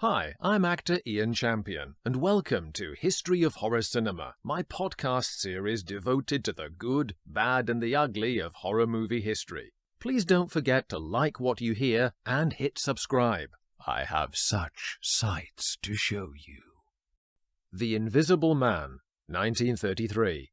Hi, I'm actor Ian Champion, and welcome to History of Horror Cinema, my podcast series devoted to the good, bad, and the ugly of horror movie history. Please don't forget to like what you hear and hit subscribe. I have such sights to show you. The Invisible Man, 1933.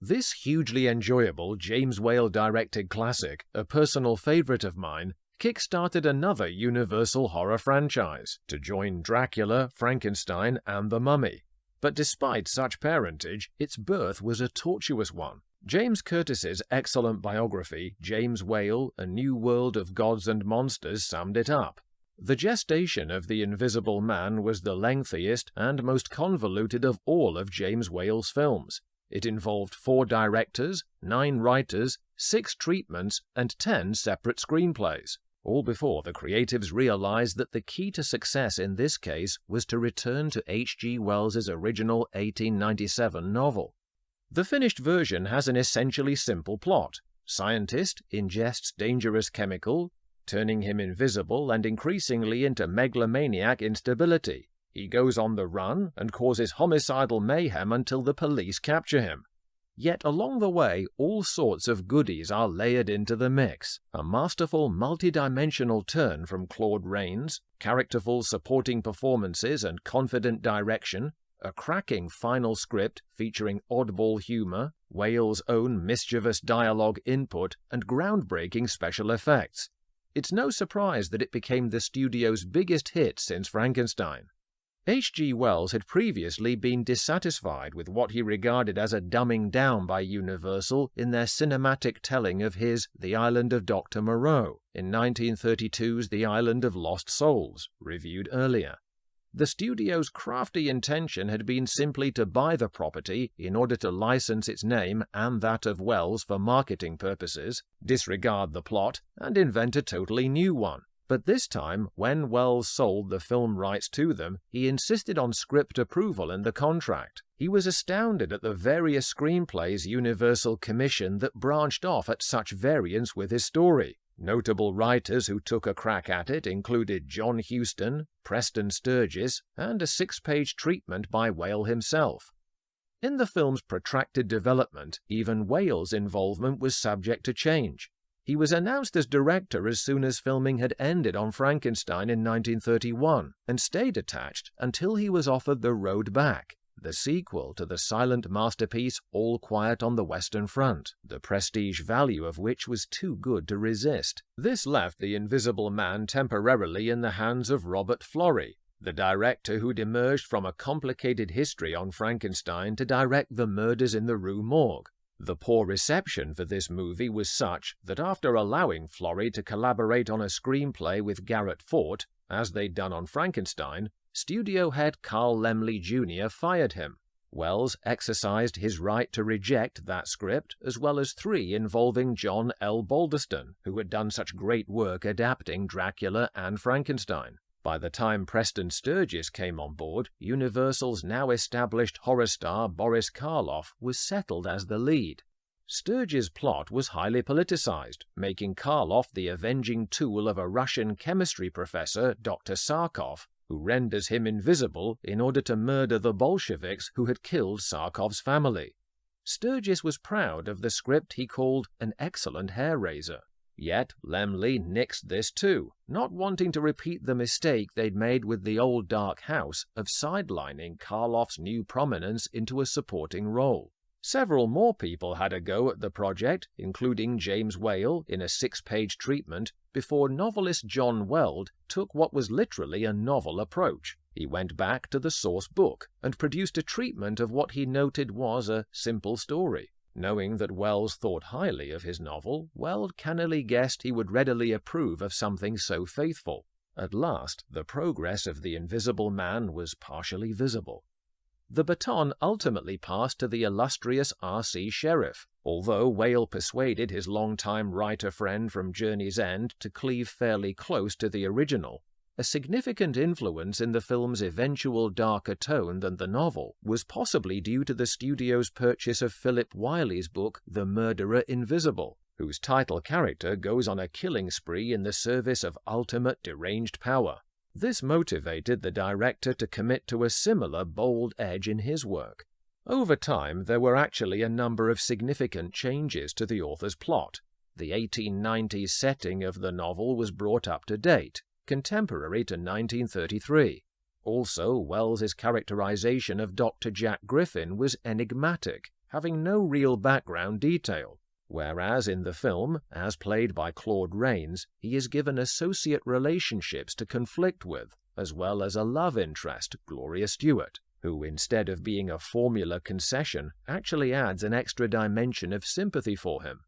This hugely enjoyable James Whale-directed classic, a personal favorite of mine, kick-started another Universal horror franchise to join Dracula, Frankenstein, and The Mummy. But despite such parentage, its birth was a tortuous one. James Curtis's excellent biography, James Whale, A New World of Gods and Monsters, summed it up. The gestation of The Invisible Man was the lengthiest and most convoluted of all of James Whale's films. It involved 4 directors, 9 writers, 6 treatments, and 10 separate screenplays, all before the creatives realized that the key to success in this case was to return to H.G. Wells's original 1897 novel. The finished version has an essentially simple plot. Scientist ingests dangerous chemical, turning him invisible and increasingly into megalomaniac instability. He goes on the run and causes homicidal mayhem until the police capture him. Yet along the way, all sorts of goodies are layered into the mix. A masterful multi-dimensional turn from Claude Rains, characterful supporting performances and confident direction, a cracking final script featuring oddball humor, Whale's own mischievous dialogue input, and groundbreaking special effects. It's no surprise that it became the studio's biggest hit since Frankenstein. H.G. Wells had previously been dissatisfied with what he regarded as a dumbing down by Universal in their cinematic telling of his The Island of Dr. Moreau in 1932's The Island of Lost Souls, reviewed earlier. The studio's crafty intention had been simply to buy the property in order to license its name and that of Wells for marketing purposes, disregard the plot, and invent a totally new one. But this time, when Wells sold the film rights to them, he insisted on script approval in the contract. He was astounded at the various screenplays Universal commissioned that branched off at such variance with his story. Notable writers who took a crack at it included John Huston, Preston Sturges, and a 6-page treatment by Whale himself. In the film's protracted development, even Whale's involvement was subject to change. He was announced as director as soon as filming had ended on Frankenstein in 1931, and stayed attached until he was offered The Road Back, the sequel to the silent masterpiece All Quiet on the Western Front, the prestige value of which was too good to resist. This left The Invisible Man temporarily in the hands of Robert Florey, the director who'd emerged from a complicated history on Frankenstein to direct The Murders in the Rue Morgue. The poor reception for this movie was such that after allowing Florey to collaborate on a screenplay with Garrett Fort, as they'd done on Frankenstein, studio head Carl Laemmle Jr. fired him. Wells exercised his right to reject that script, as well as 3 involving John L. Balderston, who had done such great work adapting Dracula and Frankenstein. By the time Preston Sturges came on board, Universal's now established horror star Boris Karloff was settled as the lead. Sturges' plot was highly politicized, making Karloff the avenging tool of a Russian chemistry professor, Dr. Sarkov, who renders him invisible in order to murder the Bolsheviks who had killed Sarkov's family. Sturges was proud of the script he called an excellent hair-raiser. Yet Laemmle nixed this too, not wanting to repeat the mistake they'd made with The Old Dark House of sidelining Karloff's new prominence into a supporting role. Several more people had a go at the project, including James Whale in a 6-page treatment, before novelist John Weld took what was literally a novel approach. He went back to the source book and produced a treatment of what he noted was a simple story. Knowing that Wells thought highly of his novel, Weld cannily guessed he would readily approve of something so faithful. At last, the progress of The Invisible Man was partially visible. The baton ultimately passed to the illustrious R.C. Sheriff, although Whale persuaded his longtime writer-friend from Journey's End to cleave fairly close to the original. A significant influence in the film's eventual darker tone than the novel was possibly due to the studio's purchase of Philip Wiley's book The Murderer Invisible, whose title character goes on a killing spree in the service of ultimate deranged power. This motivated the director to commit to a similar bold edge in his work. Over time, there were actually a number of significant changes to the author's plot. The 1890s setting of the novel was brought up to date, contemporary to 1933. Also, Wells's characterization of Dr. Jack Griffin was enigmatic, having no real background detail, whereas in the film, as played by Claude Rains, he is given associate relationships to conflict with, as well as a love interest, Gloria Stewart, who, instead of being a formula concession, actually adds an extra dimension of sympathy for him.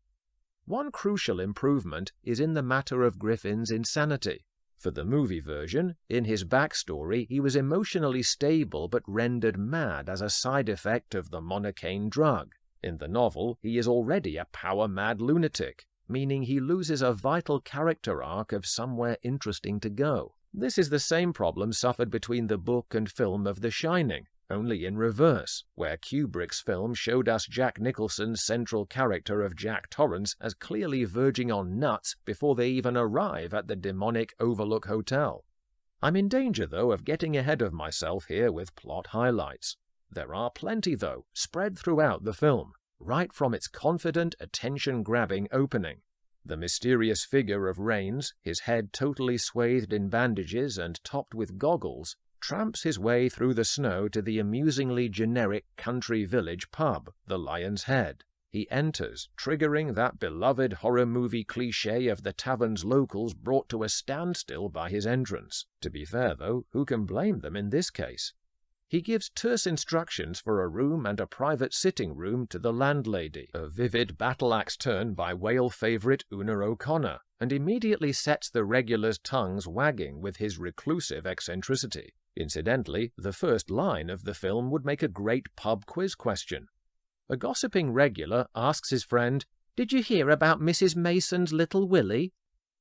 One crucial improvement is in the matter of Griffin's insanity. For the movie version, in his backstory, he was emotionally stable but rendered mad as a side effect of the monocaine drug. In the novel, he is already a power-mad lunatic, meaning he loses a vital character arc of somewhere interesting to go. This is the same problem suffered between the book and film of The Shining, only in reverse, where Kubrick's film showed us Jack Nicholson's central character of Jack Torrance as clearly verging on nuts before they even arrive at the demonic Overlook Hotel. I'm in danger, though, of getting ahead of myself here with plot highlights. There are plenty, though, spread throughout the film, right from its confident, attention-grabbing opening. The mysterious figure of Rains, his head totally swathed in bandages and topped with goggles, tramps his way through the snow to the amusingly generic country village pub, the Lion's Head. He enters, triggering that beloved horror movie cliché of the tavern's locals brought to a standstill by his entrance. To be fair, though, who can blame them in this case? He gives terse instructions for a room and a private sitting room to the landlady, a vivid battle-axe turn by Whale favourite Una O'Connor, and immediately sets the regulars' tongues wagging with his reclusive eccentricity. Incidentally, the first line of the film would make a great pub quiz question. A gossiping regular asks his friend, "Did you hear about Mrs. Mason's little Willie?"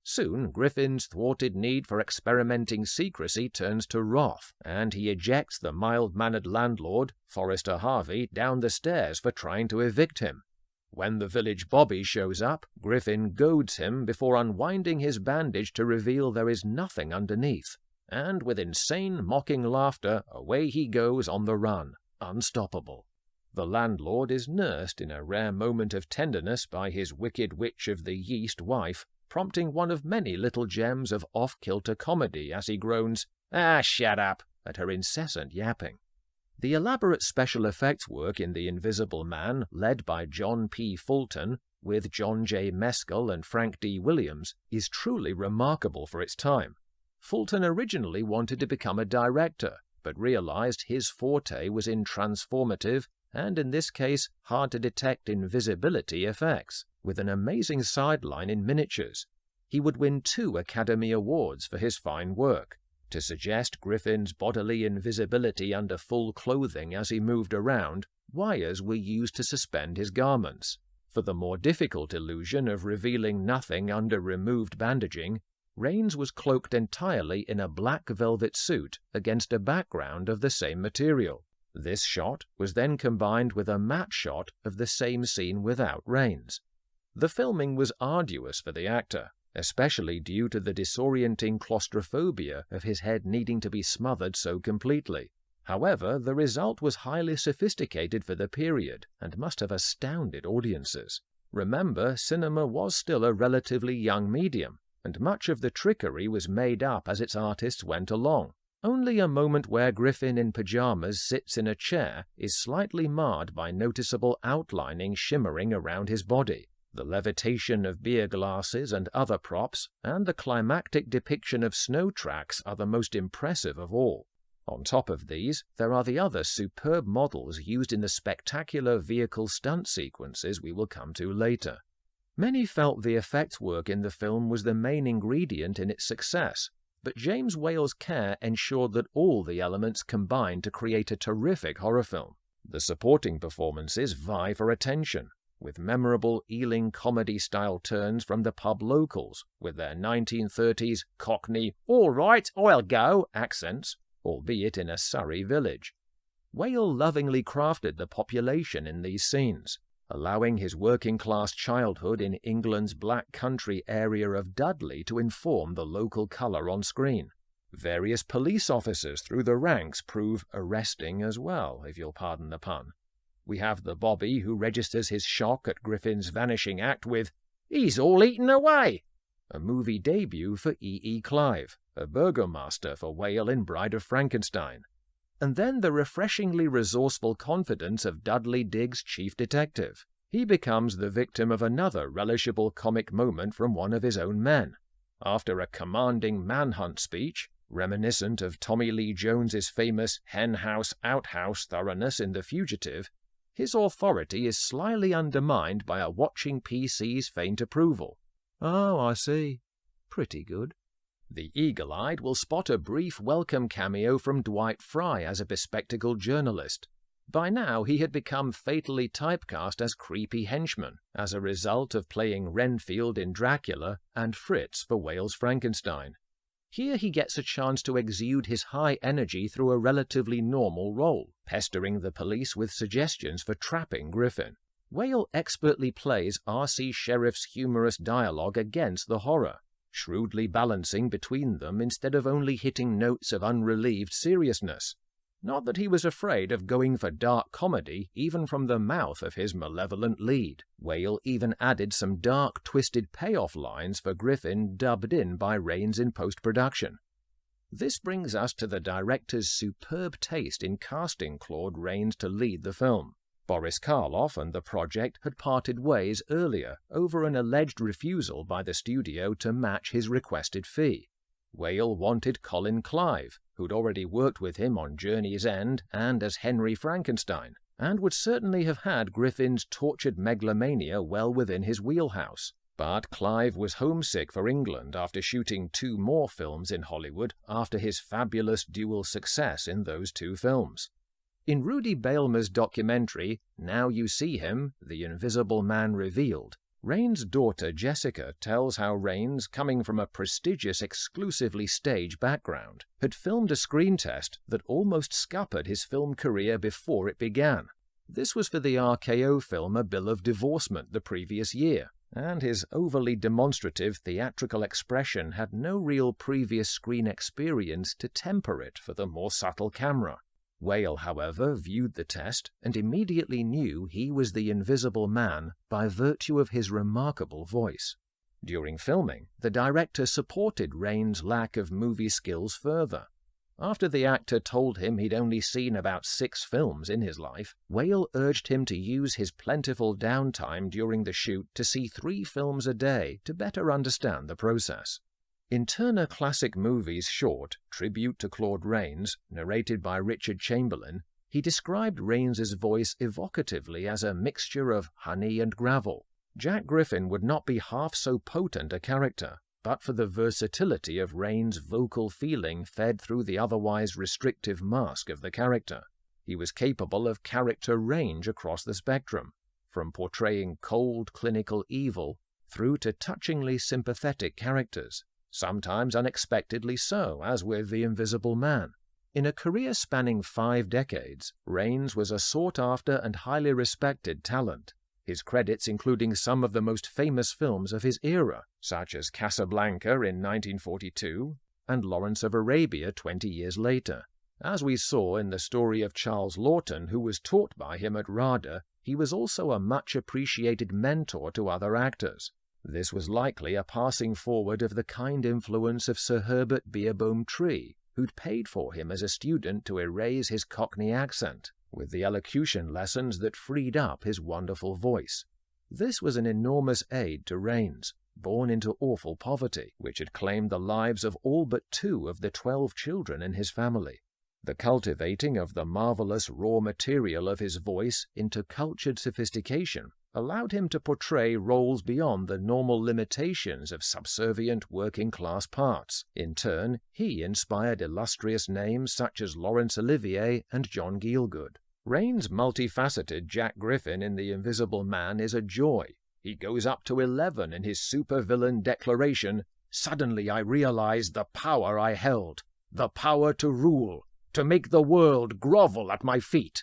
Soon, Griffin's thwarted need for experimenting secrecy turns to wrath, and he ejects the mild-mannered landlord, Forrester Harvey, down the stairs for trying to evict him. When the village bobby shows up, Griffin goads him before unwinding his bandage to reveal there is nothing underneath, and with insane, mocking laughter, away he goes on the run, unstoppable. The landlord is nursed in a rare moment of tenderness by his wicked witch of the yeast wife, prompting one of many little gems of off-kilter comedy as he groans, "Ah, shut up," at her incessant yapping. The elaborate special effects work in The Invisible Man, led by John P. Fulton, with John J. Mescal and Frank D. Williams, is truly remarkable for its time. Fulton originally wanted to become a director, but realized his forte was in transformative, and in this case, hard-to-detect invisibility effects, with an amazing sideline in miniatures. He would win 2 Academy Awards for his fine work. To suggest Griffin's bodily invisibility under full clothing as he moved around, wires were used to suspend his garments. For the more difficult illusion of revealing nothing under removed bandaging, Rains was cloaked entirely in a black velvet suit against a background of the same material. This shot was then combined with a matte shot of the same scene without Rains. The filming was arduous for the actor, especially due to the disorienting claustrophobia of his head needing to be smothered so completely. However, the result was highly sophisticated for the period and must have astounded audiences. Remember, cinema was still a relatively young medium, and much of the trickery was made up as its artists went along. Only a moment where Griffin in pajamas sits in a chair is slightly marred by noticeable outlining shimmering around his body. The levitation of beer glasses and other props, and the climactic depiction of snow tracks are the most impressive of all. On top of these, there are the other superb models used in the spectacular vehicle stunt sequences we will come to later. Many felt the effects work in the film was the main ingredient in its success, but James Whale's care ensured that all the elements combined to create a terrific horror film. The supporting performances vie for attention, with memorable Ealing comedy-style turns from the pub locals, with their 1930s Cockney, "all right, I'll go" accents, albeit in a Surrey village. Whale lovingly crafted the population in these scenes, allowing his working-class childhood in England's black country area of Dudley to inform the local colour on screen. Various police officers through the ranks prove arresting as well, if you'll pardon the pun. We have the Bobby who registers his shock at Griffin's vanishing act with, "He's all eaten away!" A movie debut for E. Clive, a burgomaster for Whale in Bride of Frankenstein. And then the refreshingly resourceful confidence of Dudley Diggs' chief detective. He becomes the victim of another relishable comic moment from one of his own men. After a commanding manhunt speech, reminiscent of Tommy Lee Jones's famous hen-house outhouse thoroughness in The Fugitive, his authority is slyly undermined by a watching PC's faint approval. "Oh, I see. Pretty good." The eagle-eyed will spot a brief welcome cameo from Dwight Fry as a bespectacled journalist. By now he had become fatally typecast as creepy henchman, as a result of playing Renfield in Dracula and Fritz for Whale's Frankenstein. Here he gets a chance to exude his high energy through a relatively normal role, pestering the police with suggestions for trapping Griffin. Whale expertly plays R.C. Sheriff's humorous dialogue against the horror, shrewdly balancing between them instead of only hitting notes of unrelieved seriousness. Not that he was afraid of going for dark comedy even from the mouth of his malevolent lead. Whale even added some dark, twisted payoff lines for Griffin dubbed in by Rains in post-production. This brings us to the director's superb taste in casting Claude Rains to lead the film. Boris Karloff and the project had parted ways earlier over an alleged refusal by the studio to match his requested fee. Whale wanted Colin Clive, who'd already worked with him on Journey's End and as Henry Frankenstein, and would certainly have had Griffin's tortured megalomania well within his wheelhouse. But Clive was homesick for England after shooting 2 more films in Hollywood after his fabulous dual success in those 2 films. In Rudy Bailmer's documentary, Now You See Him, The Invisible Man Revealed, Rains' daughter Jessica tells how Rains, coming from a prestigious exclusively stage background, had filmed a screen test that almost scuppered his film career before it began. This was for the RKO film A Bill of Divorcement the previous year, and his overly demonstrative theatrical expression had no real previous screen experience to temper it for the more subtle camera. Whale, however, viewed the test and immediately knew he was the Invisible Man by virtue of his remarkable voice. During filming, the director supported Rains' lack of movie skills further. After the actor told him he'd only seen about 6 films in his life, Whale urged him to use his plentiful downtime during the shoot to see 3 films a day to better understand the process. In Turner Classic Movies' short, Tribute to Claude Rains, narrated by Richard Chamberlain, he described Rains's voice evocatively as a mixture of honey and gravel. Jack Griffin would not be half so potent a character, but for the versatility of Rains' vocal feeling fed through the otherwise restrictive mask of the character. He was capable of character range across the spectrum, from portraying cold, clinical evil through to touchingly sympathetic characters, sometimes unexpectedly so, as with The Invisible Man. In a career spanning 5 decades, Rains was a sought-after and highly respected talent, his credits including some of the most famous films of his era, such as Casablanca in 1942 and Lawrence of Arabia 20 years later. As we saw in the story of Charles Laughton, who was taught by him at RADA, he was also a much-appreciated mentor to other actors. This was likely a passing forward of the kind influence of Sir Herbert Beerbohm Tree, who'd paid for him as a student to erase his Cockney accent, with the elocution lessons that freed up his wonderful voice. This was an enormous aid to Rains, born into awful poverty, which had claimed the lives of all but 2 of the 12 children in his family. The cultivating of the marvelous raw material of his voice into cultured sophistication allowed him to portray roles beyond the normal limitations of subservient working-class parts. In turn, he inspired illustrious names such as Laurence Olivier and John Gielgud. Rains' multifaceted Jack Griffin in The Invisible Man is a joy. He goes up to 11 in his supervillain declaration, "Suddenly I realized the power I held, the power to rule, to make the world grovel at my feet."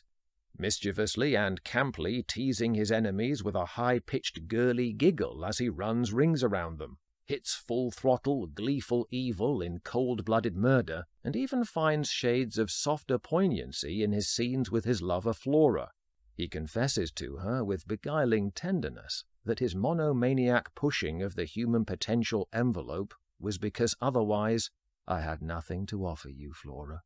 Mischievously and camply teasing his enemies with a high-pitched girly giggle as he runs rings around them. hits full throttle, gleeful evil in cold-blooded murder, and even finds shades of softer poignancy in his scenes with his lover Flora. He confesses to her with beguiling tenderness that his monomaniac pushing of the human potential envelope was because otherwise I had nothing to offer you, Flora.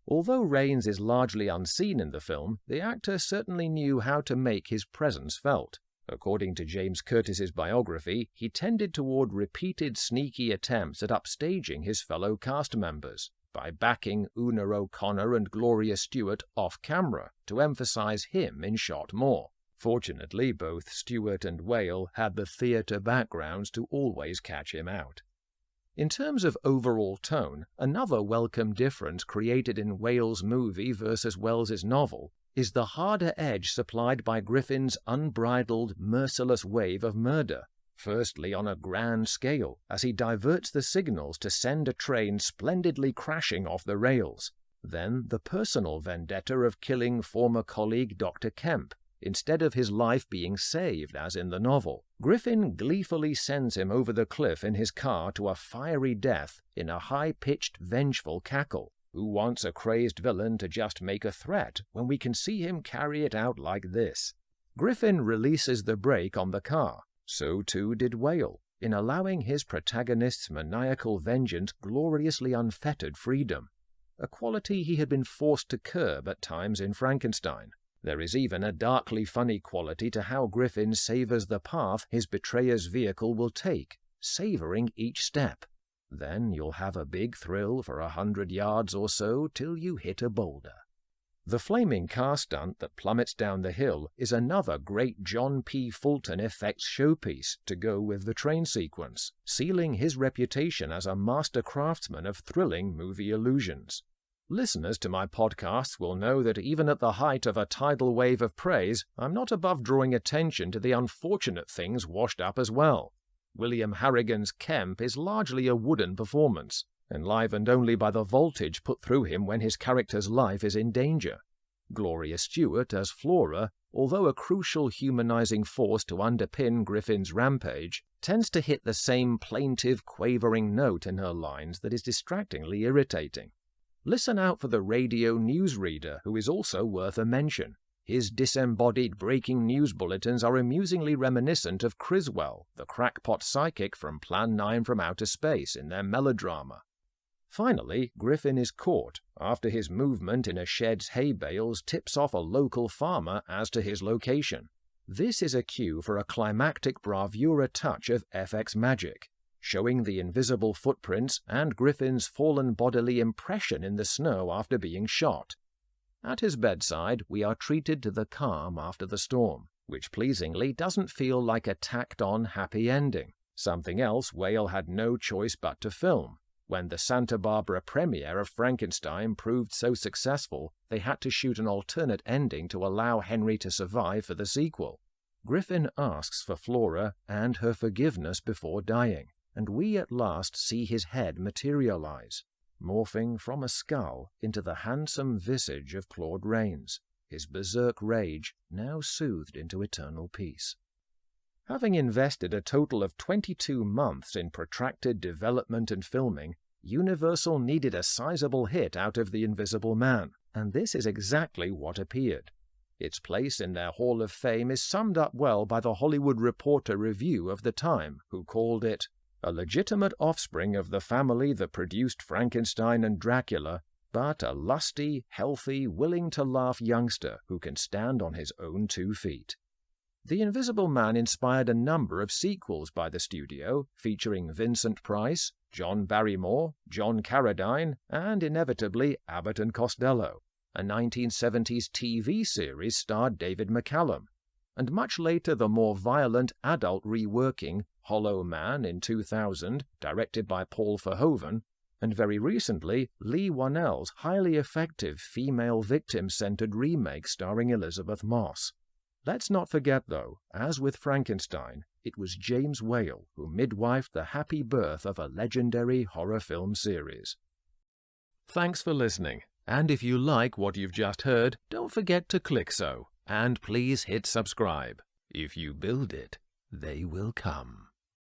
Although Rains is largely unseen in the film, the actor certainly knew how to make his presence felt. According to James Curtis's biography, he tended toward repeated sneaky attempts at upstaging his fellow cast members by backing Una O'Connor and Gloria Stewart off-camera to emphasize him in shot more. Fortunately, both Stewart and Whale had the theatre backgrounds to always catch him out. In terms of overall tone, another welcome difference created in Whale's movie versus Wells's novel is the harder edge supplied by Griffin's unbridled, merciless wave of murder. Firstly, on a grand scale, as he diverts the signals to send a train splendidly crashing off the rails. Then the personal vendetta of killing former colleague Dr. Kemp, instead of his life being saved as in the novel. Griffin gleefully sends him over the cliff in his car to a fiery death in a high-pitched, vengeful cackle. Who wants a crazed villain to just make a threat when we can see him carry it out like this? Griffin releases the brake on the car. So too did Whale, in allowing his protagonist's maniacal vengeance gloriously unfettered freedom, a quality he had been forced to curb at times in Frankenstein. There is even a darkly funny quality to how Griffin savors the path his betrayer's vehicle will take, savoring each step. Then you'll have a big thrill for 100 yards or so till you hit a boulder. The flaming car stunt that plummets down the hill is another great John P. Fulton effects showpiece to go with the train sequence, sealing his reputation as a master craftsman of thrilling movie illusions. Listeners to my podcasts will know that even at the height of a tidal wave of praise, I'm not above drawing attention to the unfortunate things washed up as well. William Harrigan's Kemp is largely a wooden performance, enlivened only by the voltage put through him when his character's life is in danger. Gloria Stewart as Flora, although a crucial humanizing force to underpin Griffin's rampage, tends to hit the same plaintive, quavering note in her lines that is distractingly irritating. Listen out for the radio newsreader, who is also worth a mention. His disembodied breaking news bulletins are amusingly reminiscent of Criswell, the crackpot psychic from Plan 9 from Outer Space, in their melodrama. Finally, Griffin is caught after his movement in a shed's hay bales tips off a local farmer as to his location. This is a cue for a climactic bravura touch of FX magic, showing the invisible footprints and Griffin's fallen bodily impression in the snow after being shot. At his bedside, we are treated to the calm after the storm, which pleasingly doesn't feel like a tacked-on happy ending, something else Whale had no choice but to film. When the Santa Barbara premiere of Frankenstein proved so successful, they had to shoot an alternate ending to allow Henry to survive for the sequel. Griffin asks for Flora and her forgiveness before dying, and we at last see his head materialize, morphing from a skull into the handsome visage of Claude Rains, his berserk rage now soothed into eternal peace. Having invested a total of 22 months in protracted development and filming, Universal needed a sizable hit out of The Invisible Man, and this is exactly what appeared. Its place in their Hall of Fame is summed up well by the Hollywood Reporter review of the time, who called it a legitimate offspring of the family that produced Frankenstein and Dracula, but a lusty, healthy, willing-to-laugh youngster who can stand on his own 2 feet. The Invisible Man inspired a number of sequels by the studio, featuring Vincent Price, John Barrymore, John Carradine, and inevitably Abbott and Costello. A 1970s TV series starred David McCallum, and much later the more violent adult reworking Hollow Man in 2000, directed by Paul Verhoeven, and very recently Lee Whannell's highly effective female victim-centered remake starring Elizabeth Moss. Let's not forget, though, as with Frankenstein, it was James Whale who midwifed the happy birth of a legendary horror film series. Thanks for listening, and if you like what you've just heard, don't forget to click so, and please hit subscribe. If you build it, they will come.